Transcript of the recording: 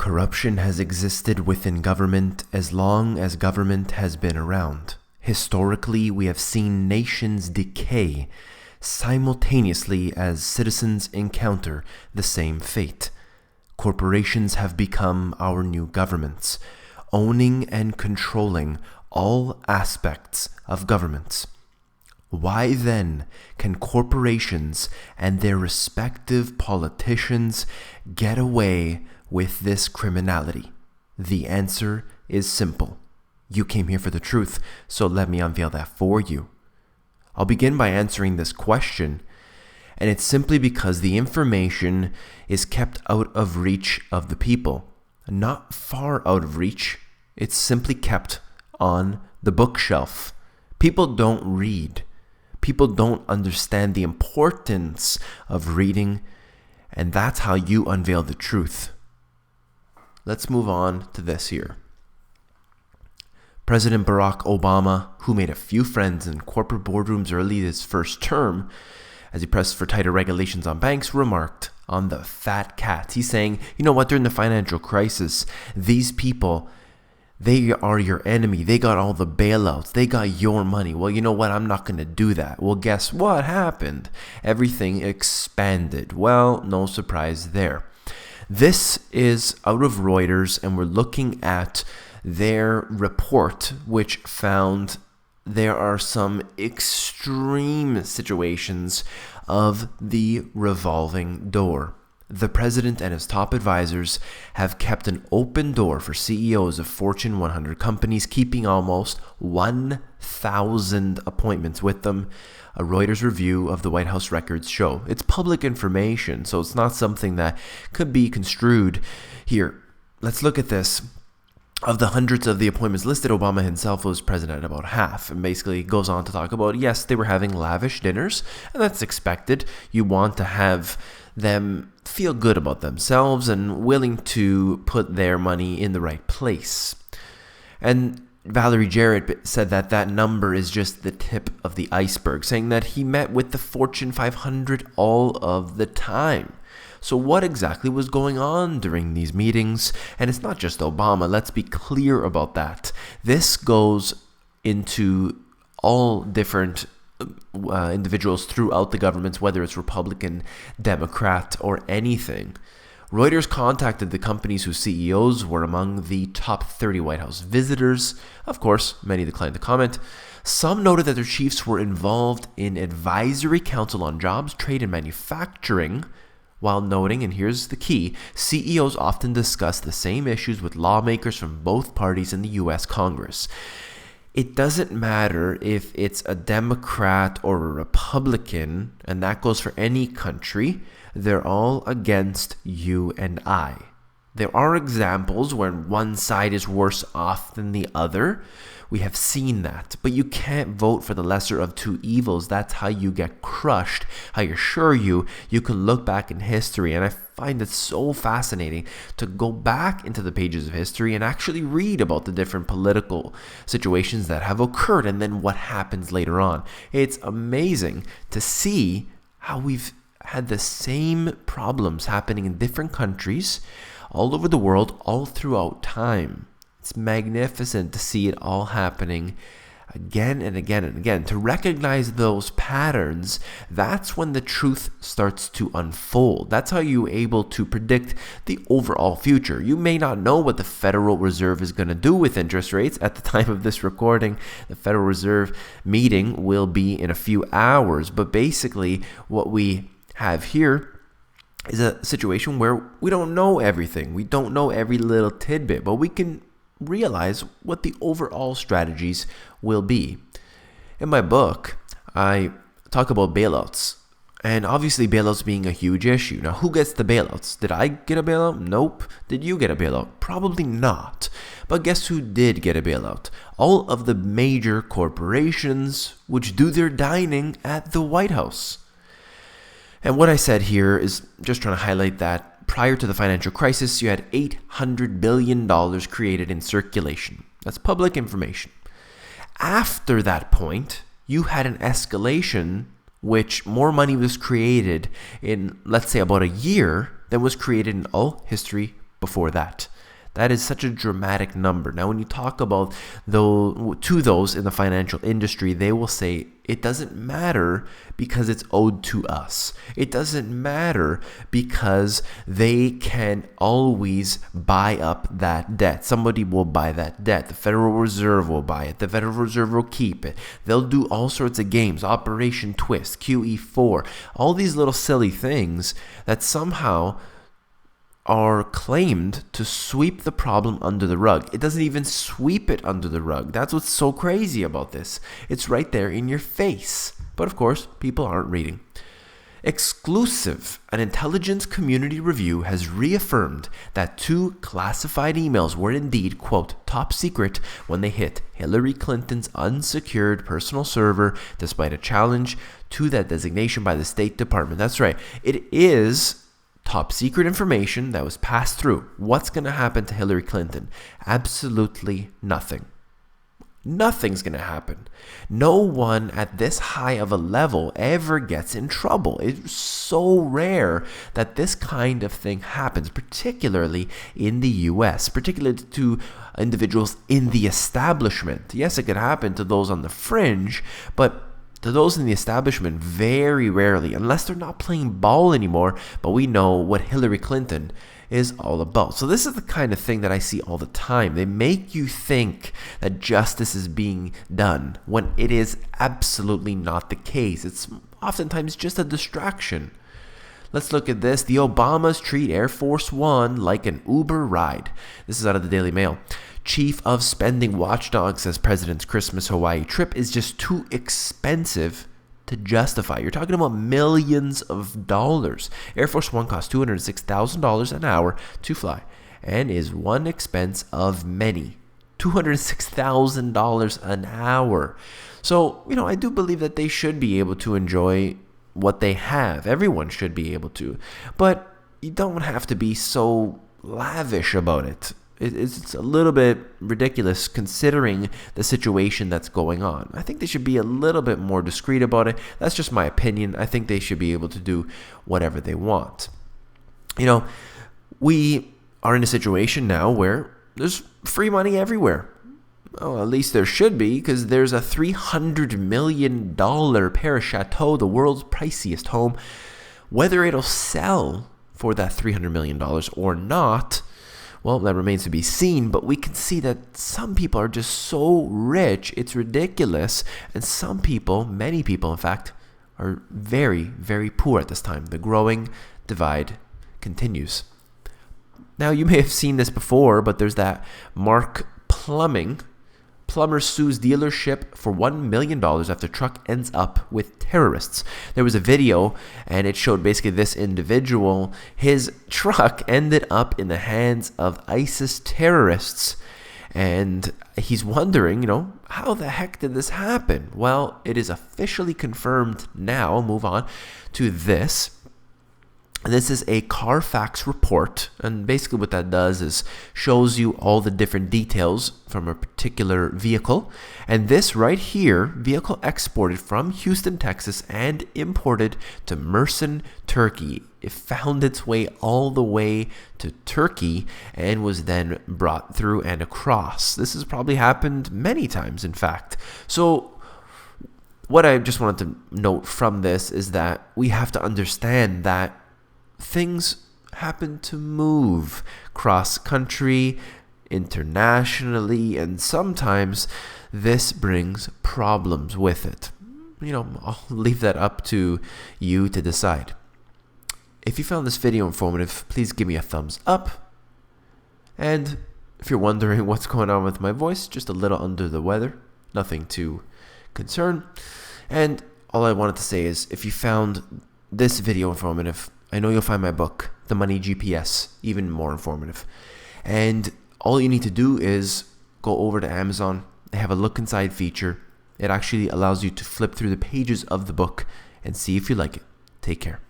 Corruption has existed within government as long as government has been around. Historically, we have seen nations decay simultaneously as citizens encounter the same fate. Corporations have become our new governments, owning and controlling all aspects of governments. Why then can corporations and their respective politicians get away with this criminality? The answer is simple. You came here for the truth, so let me unveil that for you. I'll begin by answering this question, and it's simply because the information is kept out of reach of the people. Not far out of reach, it's simply kept on the bookshelf. People don't read. People don't understand the importance of reading, and that's how you unveil the truth. Let's move on to this here. President Barack Obama, who made a few friends in corporate boardrooms early his first term, as he pressed for tighter regulations on banks, remarked on the fat cats. He's saying, you know what, during the financial crisis, these people, they are your enemy. They got all the bailouts. They got your money. Well, you know what? I'm not going to do that. Well, guess what happened? Everything expanded. Well, no surprise there. This is out of Reuters, and we're looking at their report, which found there are some extreme situations of the revolving door. The president and his top advisors have kept an open door for CEOs of Fortune 100 companies, keeping almost 1,000 appointments with them. A Reuters review of the White House records show. It's public information, so it's not something that could be construed here. Let's look at this. Of the hundreds of the appointments listed, Obama himself was present at about half, and basically goes on to talk about, yes, they were having lavish dinners, and that's expected. You want to have them feel good about themselves and willing to put their money in the right place. And Valerie Jarrett said that that number is just the tip of the iceberg, saying that he met with the Fortune 500 all of the time. So what exactly was going on during these meetings? And it's not just Obama. Let's be clear about that. This goes into all different individuals throughout the governments, whether it's Republican, Democrat, or anything. Reuters contacted the companies whose CEOs were among the top 30 White House visitors. Of course, many declined to comment. Some noted that their chiefs were involved in advisory council on jobs, trade, and manufacturing, while noting, and here's the key, CEOs often discuss the same issues with lawmakers from both parties in the U.S. Congress. It doesn't matter if it's a Democrat or a Republican, and that goes for any country. They're all against you and I. There are examples where one side is worse off than the other. We have seen that. But you can't vote for the lesser of two evils. That's how you get crushed. I assure you, you can look back in history, and I find it so fascinating to go back into the pages of history and actually read about the different political situations that have occurred and then what happens later on. It's amazing to see how we've had the same problems happening in different countries all over the world, all throughout time. It's magnificent to see it all happening again and again and again. To recognize those patterns, that's when the truth starts to unfold. That's how you're able to predict the overall future. You may not know what the Federal Reserve is going to do with interest rates at the time of this recording. The Federal Reserve meeting will be in a few hours, but basically what we have here is a situation where we don't know everything. We don't know every little tidbit, but we can realize what the overall strategies will be. In my book, I talk about bailouts, and obviously bailouts being a huge issue. Now, who gets the bailouts? Did I get a bailout? Nope. Did you get a bailout? Probably not. But guess who did get a bailout? All of the major corporations which do their dining at the White House. And what I said here is just trying to highlight that prior to the financial crisis, you had $800 billion created in circulation. That's public information. After that point, you had an escalation, which more money was created in, let's say, about a year than was created in all history before that. That is such a dramatic number. Now, when you talk about those in the financial industry, they will say it doesn't matter because it's owed to us. It doesn't matter because they can always buy up that debt. Somebody will buy that debt. The Federal Reserve will buy it. The Federal Reserve will keep it. They'll do all sorts of games, Operation Twist, QE4, all these little silly things that somehow are claimed to sweep the problem under the rug. It doesn't even sweep it under the rug. That's what's so crazy about this. It's right there in your face. But of course, people aren't reading. Exclusive, an intelligence community review has reaffirmed that 2 classified emails were indeed, quote, top secret when they hit Hillary Clinton's unsecured personal server, despite a challenge to that designation by the State Department. That's right. It is top secret information that was passed through. What's going to happen to Hillary Clinton? Absolutely nothing. Nothing's going to happen. No one at this high of a level ever gets in trouble. It's so rare that this kind of thing happens, particularly in the US, particularly to individuals in the establishment. Yes, it could happen to those on the fringe, but to those in the establishment, very rarely, unless they're not playing ball anymore, but we know what Hillary Clinton is all about. So this is the kind of thing that I see all the time. They make you think that justice is being done when it is absolutely not the case. It's oftentimes just a distraction. Let's look at this. The Obamas treat Air Force One like an Uber ride. This is out of the Daily Mail. Chief of Spending Watchdog says President's Christmas Hawaii trip is just too expensive to justify. You're talking about millions of dollars. Air Force One costs $206,000 an hour to fly and is one expense of many. $206,000 an hour. So, I do believe that they should be able to enjoy what they have. Everyone should be able to. But you don't have to be so lavish about it. It's a little bit ridiculous considering the situation that's going on. I think they should be a little bit more discreet about it. That's just my opinion. I think they should be able to do whatever they want. We are in a situation now where there's free money everywhere. Oh, at least there should be, because there's a $300 million pair of Chateau, the world's priciest home. Whether it'll sell for that $300 million or not, well, that remains to be seen, but we can see that some people are just so rich, it's ridiculous. And some people, many people in fact, are very, very poor at this time. The growing divide continues. Now, you may have seen this before, but there's that Mark Plumbing. Plumber sues dealership for $1 million after truck ends up with terrorists. There was a video, and it showed basically this individual. His truck ended up in the hands of ISIS terrorists. And he's wondering, how the heck did this happen? Well, it is officially confirmed now. Move on to this. This is a Carfax report, and basically what that does is shows you all the different details from a particular vehicle. And this right here, vehicle exported from Houston, Texas, and imported to Mersin, Turkey. It found its way all the way to Turkey and was then brought through and across. This has probably happened many times, in fact. So what I just wanted to note from this is that we have to understand that things happen to move cross-country, internationally, and sometimes this brings problems with it. I'll leave that up to you to decide. If you found this video informative, please give me a thumbs up. And if you're wondering what's going on with my voice, just a little under the weather, nothing too concern. And all I wanted to say is, if you found this video informative, I know you'll find my book, The Money GPS, even more informative. And all you need to do is go over to Amazon. They have a look inside feature. It actually allows you to flip through the pages of the book and see if you like it. Take care.